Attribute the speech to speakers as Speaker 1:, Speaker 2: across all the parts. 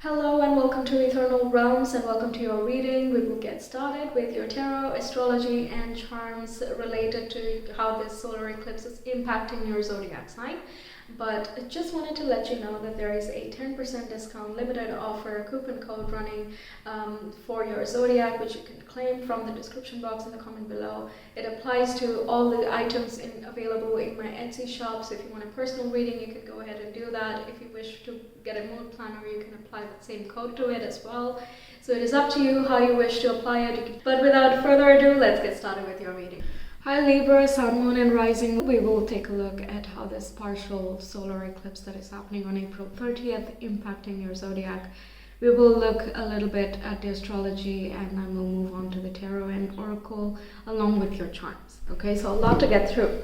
Speaker 1: Hello and welcome to Eternal Realms and welcome to your reading. We will get started with your tarot, astrology and charms related to how this solar eclipse is impacting your zodiac sign. But I just wanted to let you know that there is a 10% discount limited offer coupon code running for your zodiac, which you can claim from the description box in the comment below. It applies to all the items available in my Etsy shop, so if you want a personal reading you can go ahead and do that. If you wish to get a mood planner you can apply that same code to it as well. So it is up to you how you wish to apply it. But without further ado, let's get started with your reading. Hi Libra, Sun, Moon and Rising. We will take a look at how this partial solar eclipse that is happening on April 30th impacting your zodiac. We will look a little bit at the astrology and then we'll move on to the tarot and oracle along with your charms. Okay, so a lot to get through.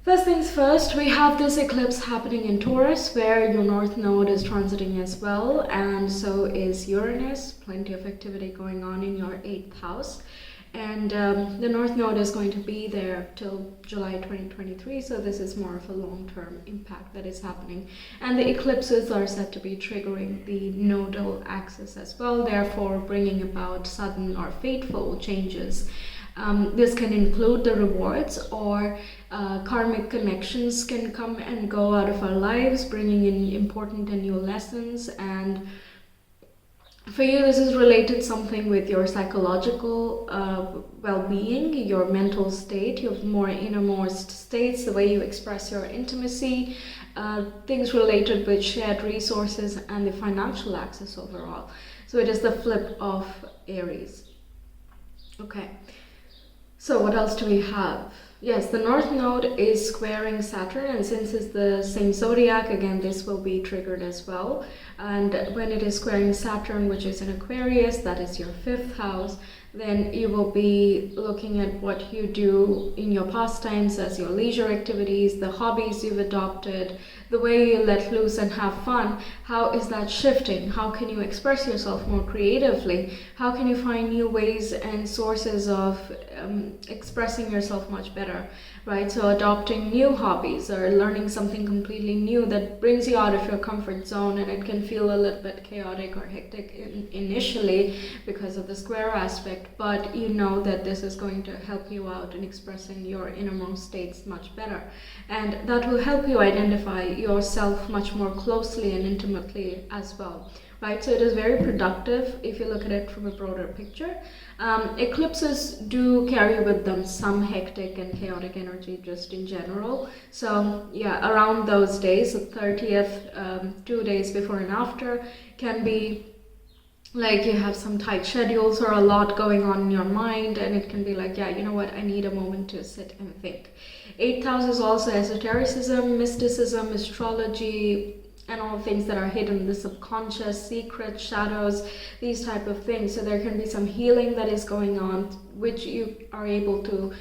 Speaker 1: First things first, we have this eclipse happening in Taurus where your North Node is transiting as well, and so is Uranus. Plenty of activity going on in your 8th house. And the North Node is going to be there till July 2023, so this is more of a long-term impact that is happening. And the eclipses are said to be triggering the nodal axis as well, therefore bringing about sudden or fateful changes. This can include the rewards or karmic connections can come and go out of our lives, bringing in important and new lessons. And for you, this is related something with your psychological well-being, your mental state, your more innermost states, the way you express your intimacy, things related with shared resources and the financial access overall. So it is the flip of Aries. Okay, so what else do we have? Yes, the North Node is squaring Saturn, and since it's the same zodiac, again, this will be triggered as well. And when it is squaring Saturn, which is in Aquarius, that is your 5th house, then you will be looking at what you do in your pastimes as your leisure activities, the hobbies you've adopted, the way you let loose and have fun. How is that shifting? How can you express yourself more creatively? How can you find new ways and sources of expressing yourself much better, right? So adopting new hobbies or learning something completely new that brings you out of your comfort zone, and it can feel a little bit chaotic or hectic initially because of the square aspect, but you know that this is going to help you out in expressing your innermost states much better, and that will help you identify yourself much more closely and intimately as well, right? So it is very productive if you look at it from a broader picture. Eclipses do carry with them some hectic and chaotic energy just in general. So yeah, around those days, the 30th, 2 days before and after, can be like you have some tight schedules or a lot going on in your mind, and it can be like, yeah, you know what, I need a moment to sit and think. 8th house is also esotericism, mysticism, astrology, and all things that are hidden, the subconscious, secret, shadows, these type of things. So there can be some healing that is going on, which you are able to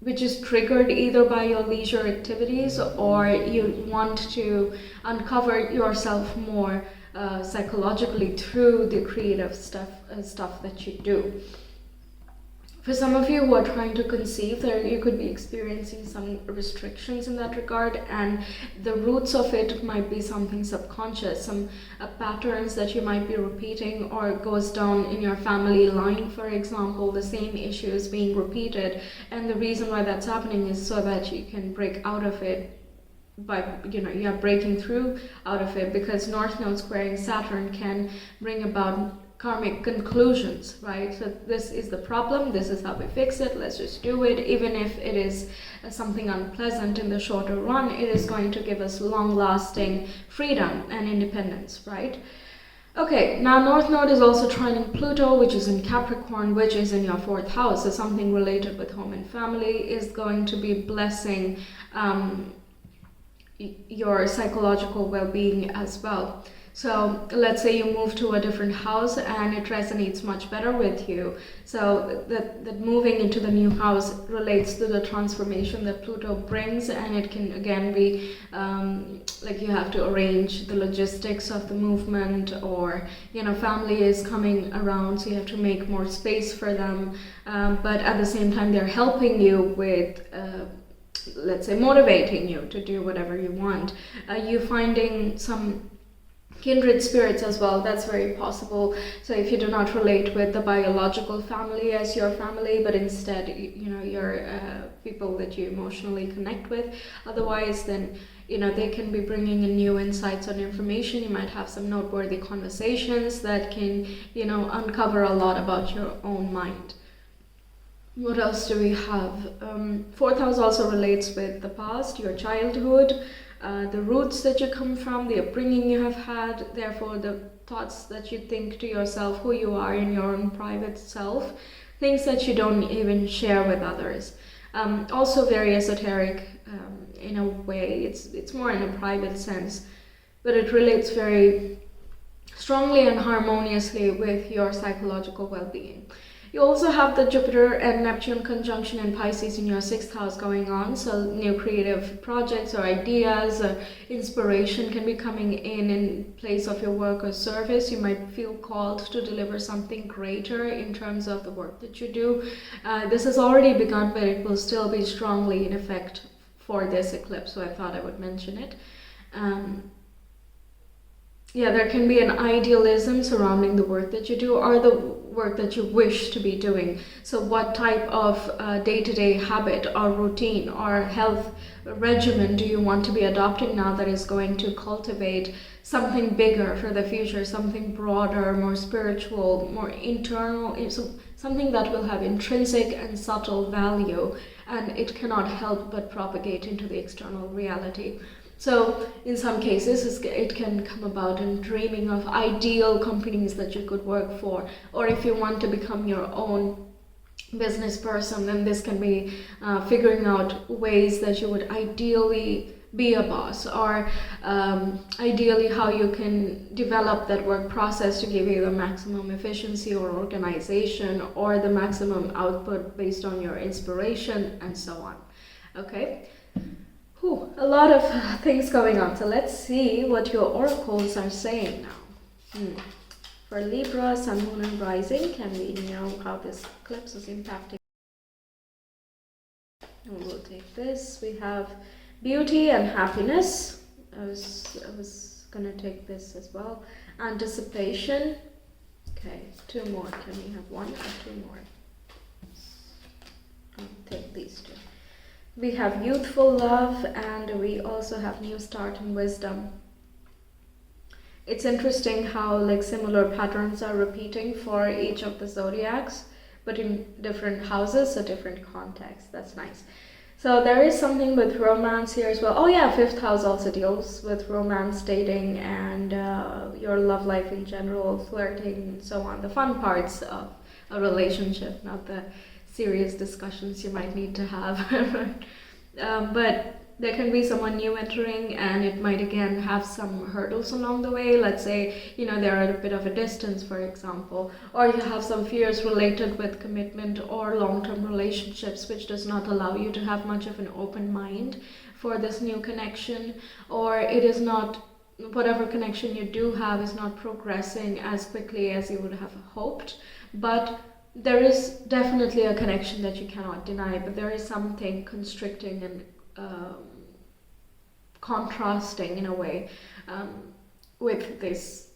Speaker 1: which is triggered either by your leisure activities, or you want to uncover yourself more psychologically through the creative stuff that you do. For some of you who are trying to conceive, you could be experiencing some restrictions in that regard, and the roots of it might be something subconscious, some patterns that you might be repeating, or it goes down in your family line, for example, the same issues being repeated, and the reason why that's happening is so that you can break out of it by, you're breaking through out of it, because North Node squaring Saturn can bring about karmic conclusions, right? So this is the problem, this is how we fix it, let's just do it. Even if it is something unpleasant in the shorter run, it is going to give us long-lasting freedom and independence, right? Okay, now North Node is also trining Pluto, which is in Capricorn, which is in your 4th house. So something related with home and family is going to be blessing your psychological well-being as well. So let's say you move to a different house and it resonates much better with you. So that moving into the new house relates to the transformation that Pluto brings, and it can again be like you have to arrange the logistics of the movement, or family is coming around, so you have to make more space for them. But at the same time, they're helping you with let's say motivating you to do whatever you want. You finding some kindred spirits as well. That's very possible. So if you do not relate with the biological family as your family, but instead you're people that you emotionally connect with otherwise, then they can be bringing in new insights on information. You might have some noteworthy conversations that can uncover a lot about your own mind. What else do we have? Fourth house also relates with the past, your childhood, the roots that you come from, the upbringing you have had, therefore the thoughts that you think to yourself, who you are in your own private self, things that you don't even share with others. Also very esoteric in a way. It's more in a private sense, but it relates very strongly and harmoniously with your psychological well-being. You also have the Jupiter and Neptune conjunction in Pisces in your 6th house going on, so new creative projects or ideas or inspiration can be coming in place of your work or service. You might feel called to deliver something greater in terms of the work that you do. This has already begun, but it will still be strongly in effect for this eclipse, so I thought I would mention it. There can be an idealism surrounding the work that you do or the work that you wish to be doing. So what type of day-to-day habit or routine or health regimen do you want to be adopting now that is going to cultivate something bigger for the future, something broader, more spiritual, more internal, something that will have intrinsic and subtle value, and it cannot help but propagate into the external reality. So in some cases, it can come about in dreaming of ideal companies that you could work for, or if you want to become your own business person, then this can be figuring out ways that you would ideally be a boss, or ideally how you can develop that work process to give you the maximum efficiency or organization or the maximum output based on your inspiration and so on. Okay. A lot of things going on. So let's see what your oracles are saying now. For Libra, Sun, Moon, and Rising, can we know how this eclipse is impacting? We'll take this. We have beauty and happiness. I was gonna take this as well. Anticipation. Okay, 2 more. Can we have 1 or 2 more? I'll take these 2. We have youthful love, and we also have new start and wisdom. It's interesting how similar patterns are repeating for each of the zodiacs, but in different houses, so different contexts. That's nice. So there is something with romance here as well. 5th house also deals with romance, dating, and your love life in general, flirting, and so on. The fun parts of a relationship, not the serious discussions you might need to have. But there can be someone new entering, and it might again have some hurdles along the way. Let's say they're at a bit of a distance, for example, or you have some fears related with commitment or long-term relationships, which does not allow you to have much of an open mind for this new connection, or it is not, whatever connection you do have is not progressing as quickly as you would have hoped. But there is definitely a connection that you cannot deny, but there is something constricting and contrasting in a way with this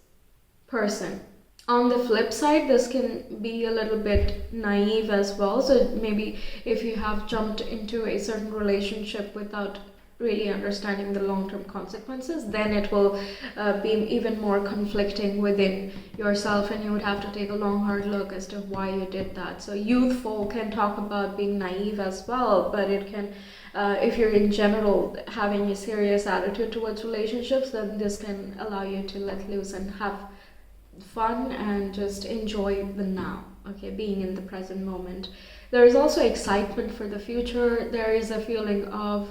Speaker 1: person. On the flip side, this can be a little bit naive as well. So maybe if you have jumped into a certain relationship without really understanding the long-term consequences, then it will be even more conflicting within yourself, and you would have to take a long hard look as to why you did that. So youthful can talk about being naive as well, but it can if you're in general having a serious attitude towards relationships, then this can allow you to let loose and have fun and just enjoy the now, okay, being in the present moment. There is also excitement for the future. There is a feeling of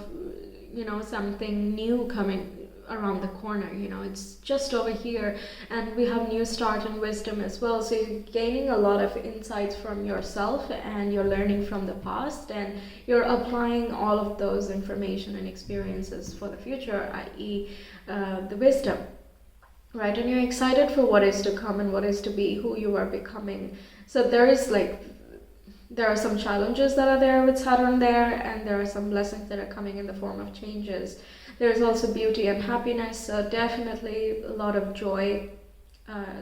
Speaker 1: something new coming around the corner. It's just over here, and we have new start and wisdom as well. So you're gaining a lot of insights from yourself, and you're learning from the past, and you're applying all of those information and experiences for the future, i.e. The wisdom, right? And you're excited for what is to come and what is to be, who you are becoming. So there are some challenges that are there with Saturn there, and there are some blessings that are coming in the form of changes. There's also beauty and happiness, so definitely a lot of joy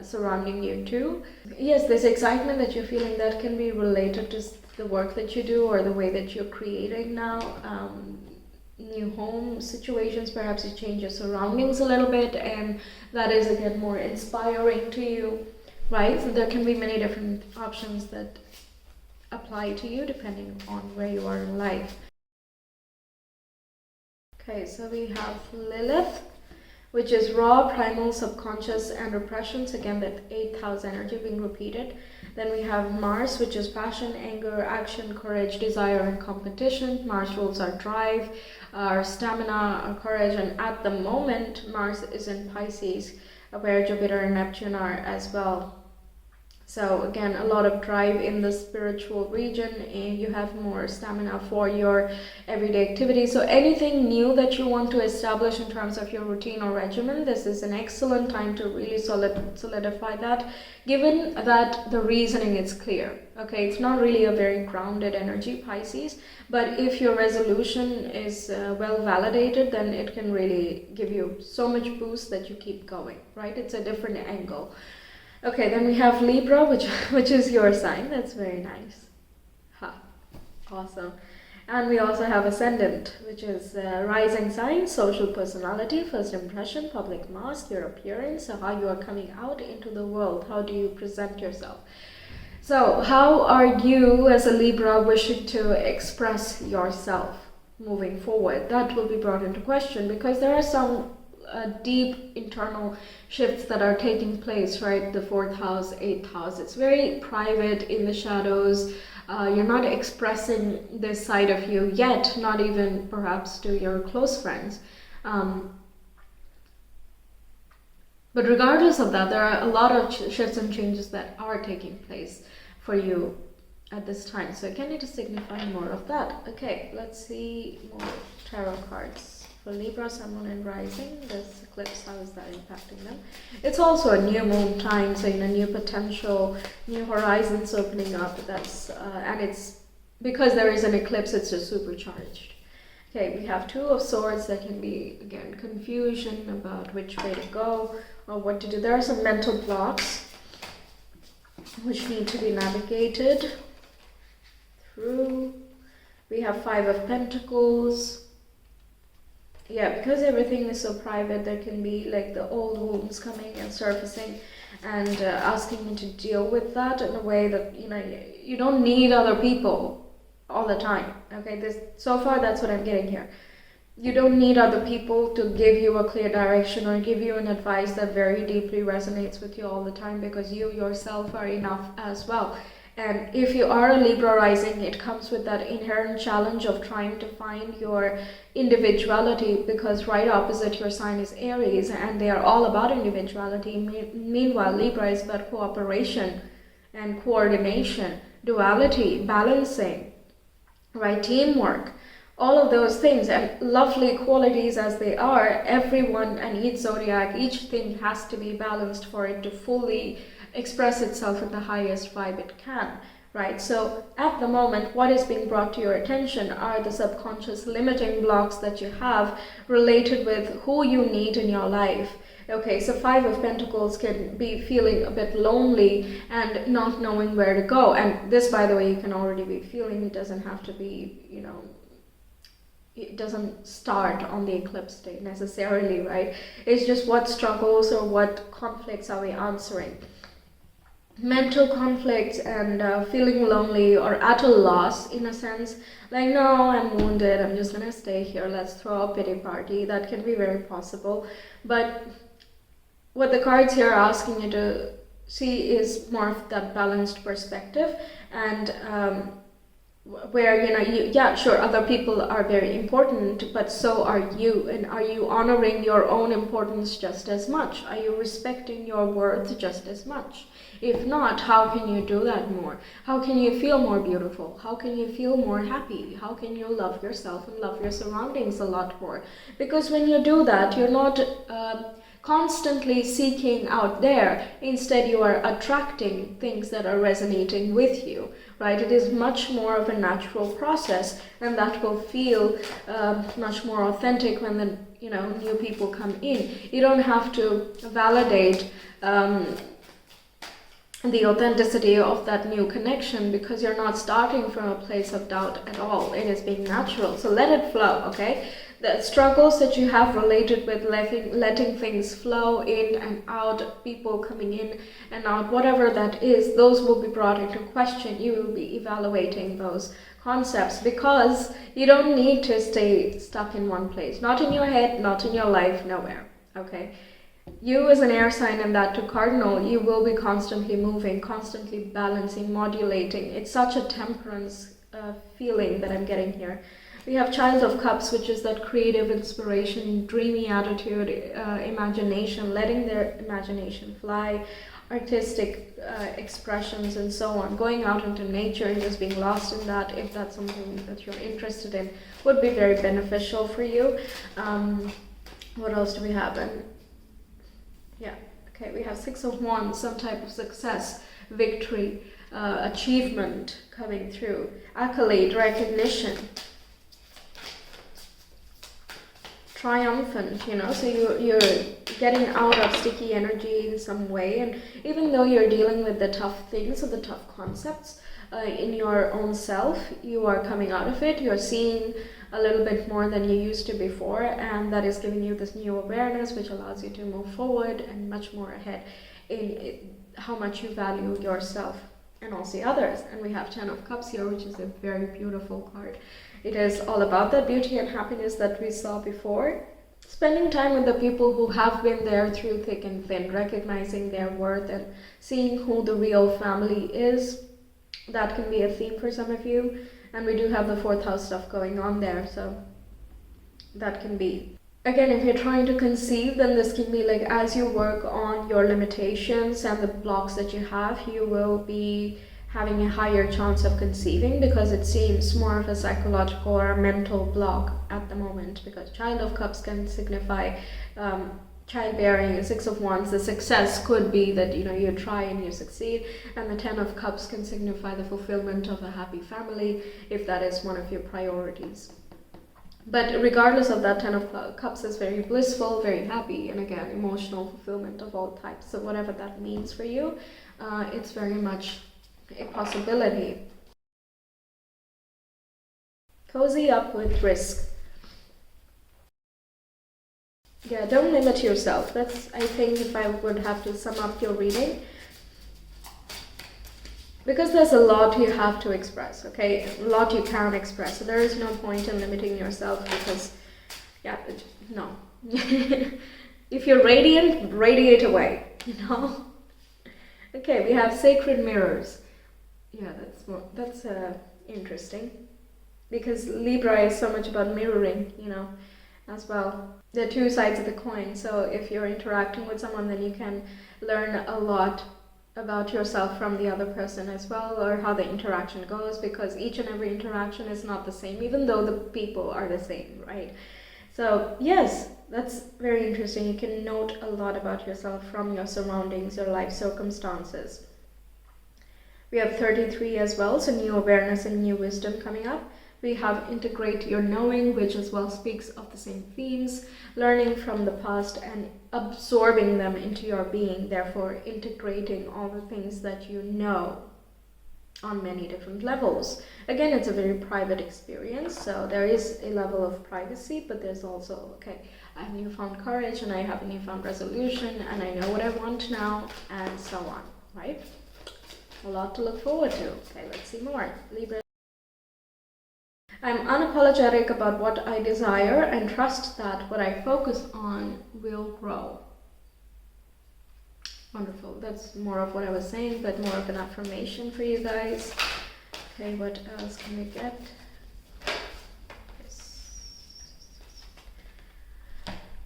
Speaker 1: surrounding you too. Yes, this excitement that you're feeling, that can be related to the work that you do or the way that you're creating now. New home situations, perhaps you change your surroundings a little bit, and that is again more inspiring to you, right? So there can be many different options that apply to you depending on where you are in life. Okay, so we have Lilith, which is raw, primal, subconscious, and repressions. Again, that 8th house energy being repeated. Then we have Mars, which is passion, anger, action, courage, desire, and competition. Mars rules our drive, our stamina, our courage, and at the moment, Mars is in Pisces, where Jupiter and Neptune are as well. So again, a lot of drive in the spiritual region, and you have more stamina for your everyday activities. So anything new that you want to establish in terms of your routine or regimen, this is an excellent time to really solidify that, given that the reasoning is clear. Okay, it's not really a very grounded energy, Pisces, but if your resolution is well validated, then it can really give you so much boost that you keep going, right? It's a different angle. Okay, then we have Libra, which is your sign. That's very nice. Ha, awesome. And we also have Ascendant, which is rising sign, social personality, first impression, public mask, your appearance, so how you are coming out into the world, how do you present yourself. So how are you as a Libra wishing to express yourself moving forward? That will be brought into question, because there are some deep internal shifts that are taking place, right? The 4th house, 8th house, it's very private, in the shadows. You're not expressing this side of you yet, not even perhaps to your close friends. But regardless of that, there are a lot of shifts and changes that are taking place for you at this time. So again, it is signifying more of that. Okay, let's see more tarot cards. For Libra, Sun, Moon, and Rising, this eclipse, how is that impacting them? It's also a new moon time, so new potential, new horizons opening up. That's and it's because there is an eclipse, it's just supercharged. Okay, we have 2 of Swords. That can be, again, confusion about which way to go or what to do. There are some mental blocks which need to be navigated through. We have 5 of Pentacles. Yeah, because everything is so private, there can be like the old wounds coming and surfacing and asking you to deal with that in a way that, you don't need other people all the time. Okay, so far that's what I'm getting here. You don't need other people to give you a clear direction or give you an advice that very deeply resonates with you all the time, because you yourself are enough as well. And if you are a Libra rising, it comes with that inherent challenge of trying to find your individuality, because right opposite your sign is Aries, and they are all about individuality. Meanwhile, Libra is about cooperation and coordination, duality, balancing, right? Teamwork, all of those things, and lovely qualities as they are, everyone and each zodiac, each thing has to be balanced for it to fully express itself in the highest vibe it can, right? So at the moment, what is being brought to your attention are the subconscious limiting blocks that you have related with who you need in your life. Okay, so 5 of Pentacles can be feeling a bit lonely and not knowing where to go. And this, by the way, you can already be feeling. It doesn't have to be, it doesn't start on the eclipse day necessarily, right? It's just what struggles or what conflicts are we answering. Mental conflicts and feeling lonely or at a loss, in a sense, like, no, I'm wounded, I'm just gonna stay here, let's throw a pity party. That can be very possible. But what the cards here are asking you to see is more of that balanced perspective, and where yeah, sure, other people are very important, but so are you. And are you honoring your own importance just as much? Are you respecting your worth just as much? If not, how can you do that more? How can you feel more beautiful? How can you feel more happy? How can you love yourself and love your surroundings a lot more? Because when you do that, you're not constantly seeking out there. Instead, you are attracting things that are resonating with you, right? It is much more of a natural process, and that will feel much more authentic when the new people come in. You don't have to validate the authenticity of that new connection, because you're not starting from a place of doubt at all. It is being natural, so let it flow. Okay, the struggles that you have related with letting things flow in and out, people coming in and out, whatever that is, those will be brought into question. You will be evaluating those concepts, because you don't need to stay stuck in one place, not in your head, not in your life, nowhere. Okay, you as an air sign, and that to cardinal, you will be constantly moving, constantly balancing, modulating. It's such a temperance feeling that I'm getting here. We have Child of Cups, which is that creative inspiration, dreamy attitude, imagination, letting their imagination fly, artistic expressions and so on. Going out into nature and just being lost in that, if that's something that you're interested in, would be very beneficial for you. What else do we have? We have Six of Wands, some type of success, victory, achievement coming through, accolade, recognition, triumphant, so you're getting out of sticky energy in some way. And even though you're dealing with the tough things or the tough concepts in your own self, you are coming out of it. You're seeing a little bit more than you used to before, and that is giving you this new awareness, which allows you to move forward and much more ahead in how much you value yourself and also others. And we have Ten of Cups here, which is a very beautiful card. It is all about that beauty and happiness that we saw before. Spending time with the people who have been there through thick and thin, recognizing their worth and seeing who the real family is. That can be a theme for some of you. And we do have the fourth house stuff going on there, so that can be. Again, if you're trying to conceive, then this can be like, as you work on your limitations and the blocks that you have, you will be having a higher chance of conceiving, because it seems more of a psychological or a mental block at the moment, because Child of Cups can signify childbearing. Six of Wands, the success could be that you try and you succeed, and the Ten of Cups can signify the fulfillment of a happy family, if that is one of your priorities. But regardless of that, Ten of Cups is very blissful, very happy, and again, emotional fulfillment of all types. So whatever that means for you, it's very much a possibility. Cozy up with risk. Yeah, don't limit yourself. That's, I think, if I would have to sum up your reading. Because there's a lot you have to express, okay? A lot you can express. So there is no point in limiting yourself, because, no. If you're radiant, radiate away, Okay, we have Sacred Mirrors. Yeah, that's interesting. Because Libra is so much about mirroring, as well. There are two sides of the coin, so if you're interacting with someone, then you can learn a lot about yourself from the other person as well, or how the interaction goes, because each and every interaction is not the same, even though the people are the same, right? So yes, that's very interesting. You can note a lot about yourself from your surroundings, your life circumstances. We have 33 as well, so new awareness and new wisdom coming up. We have integrate your knowing, which as well speaks of the same themes, learning from the past and absorbing them into your being, therefore integrating all the things that you know on many different levels. Again, it's a very private experience, so there is a level of privacy, but there's also, okay, I have newfound courage and I have a newfound resolution and I know what I want now, and so on, right? A lot to look forward to. Okay, let's see more. Libra. I'm unapologetic about what I desire and trust that what I focus on will grow. Wonderful. That's more of what I was saying, but more of an affirmation for you guys. Okay, what else can we get?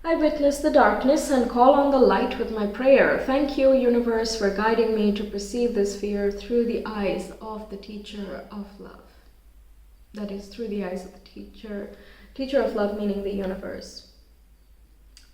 Speaker 1: I witness the darkness and call on the light with my prayer. Thank you, universe, for guiding me to perceive this fear through the eyes of the teacher of love. That is, through the eyes of the teacher of love, meaning the universe.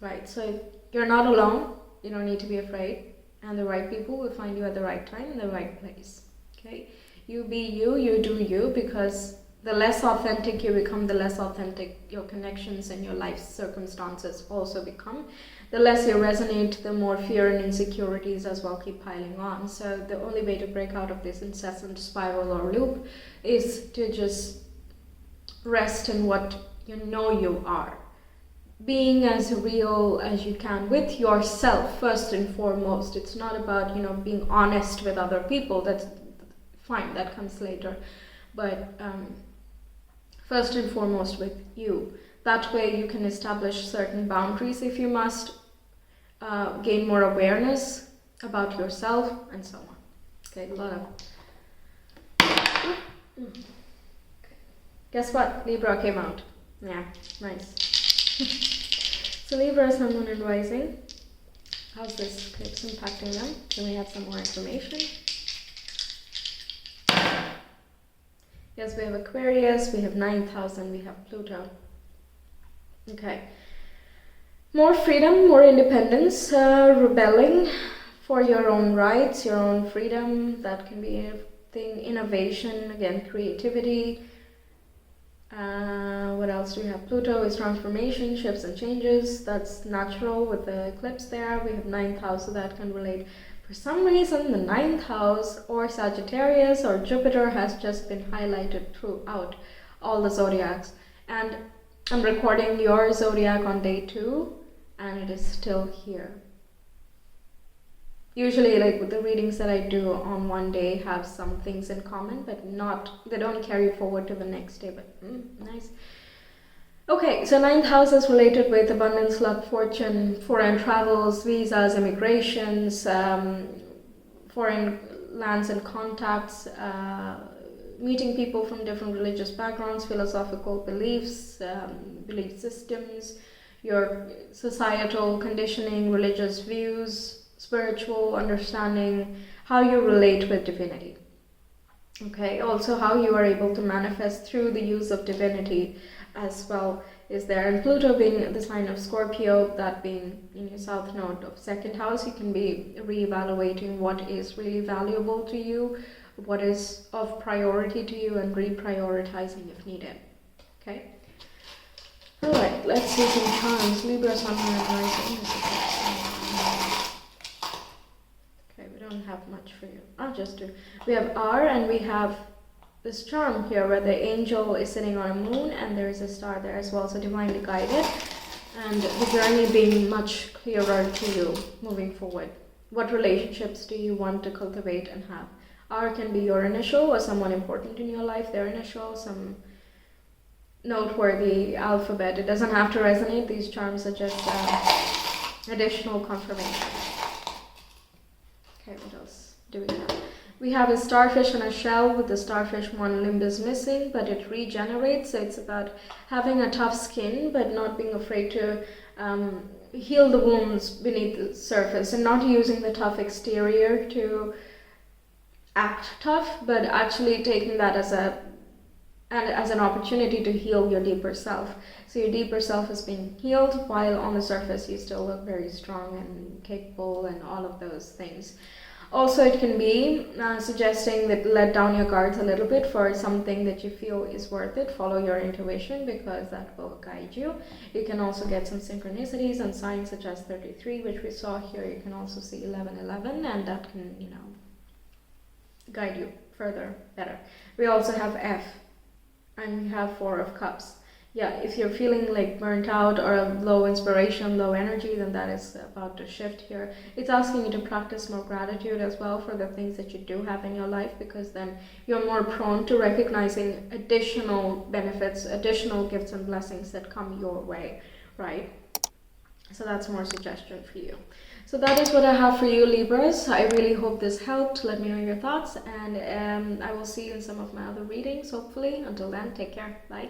Speaker 1: Right, so you're not alone. You don't need to be afraid. And the right people will find you at the right time in the right place. Okay? You be you, you do you, because the less authentic you become, the less authentic your connections and your life circumstances also become. The less you resonate, the more fear and insecurities as well keep piling on. So the only way to break out of this incessant spiral or loop is to just rest in what you know you are. Being as real as you can with yourself first and foremost. It's not about, being honest with other people. That's fine, that comes later. But first and foremost with you. That way you can establish certain boundaries if you must, gain more awareness about yourself and so on. Okay, a lot of... Okay. Guess what? Libra came out. Yeah, nice. So Libra, Sun, Moon and Rising. How's this eclipse impacting them? Can we have some more information? Yes, we have Aquarius, we have 9,000, we have Pluto. Okay. More freedom, more independence, rebelling for your own rights, your own freedom. That can be anything, innovation, again, creativity. What else do we have? Pluto is transformation, shifts and changes. That's natural with the eclipse there. We have 9th house, so that can relate. For some reason, the 9th house or Sagittarius or Jupiter has just been highlighted throughout all the zodiacs. And I'm recording your zodiac on day 2, and it is still here. Usually, like with the readings that I do on one day have some things in common, but they don't carry forward to the next day, but nice. Okay, so 9th house is related with abundance, luck, fortune, foreign travels, visas, immigrations, foreign lands and contacts, meeting people from different religious backgrounds, philosophical beliefs, belief systems, your societal conditioning, religious views, spiritual understanding, how you relate with divinity. Okay, also how you are able to manifest through the use of divinity as well is there. And Pluto being the sign of Scorpio, that being in your south node of 2nd house, you can be reevaluating what is really valuable to you, what is of priority to you, and reprioritizing if needed. Okay. Alright, let's see some charms. Libra, Sun, Moon and Rising. Okay, we don't have much for you. I'll just do. We have R, and we have this charm here where the angel is sitting on a moon and there is a star there as well, so divinely guided, and the journey being much clearer to you moving forward. What relationships do you want to cultivate and have? R can be your initial or someone important in your life, their initial, some noteworthy alphabet. It doesn't have to resonate. These charms are just additional confirmation. Okay, what else do we have? We have a starfish in a shell. With the starfish, one limb is missing, but it regenerates. So it's about having a tough skin, but not being afraid to heal the wounds beneath the surface, and not using the tough exterior to act tough, but actually taking that as an opportunity to heal your deeper self. So your deeper self is being healed, while on the surface you still look very strong and capable and all of those things. Also, it can be suggesting that let down your guards a little bit for something that you feel is worth it. Follow your intuition, because that will guide you. You can also get some synchronicities and signs such as 33, which we saw here. You can also see 1111, and that can, guide you further, better. We also have F, and we have 4 of Cups. Yeah, if you're feeling like burnt out or low inspiration, low energy, then that is about to shift here. It's asking you to practice more gratitude as well for the things that you do have in your life, because then you're more prone to recognizing additional benefits, additional gifts and blessings that come your way, right? So that's more suggestion for you. So that is what I have for you, Libras. I really hope this helped. Let me know your thoughts, and I will see you in some of my other readings, hopefully. Until then, take care. Bye.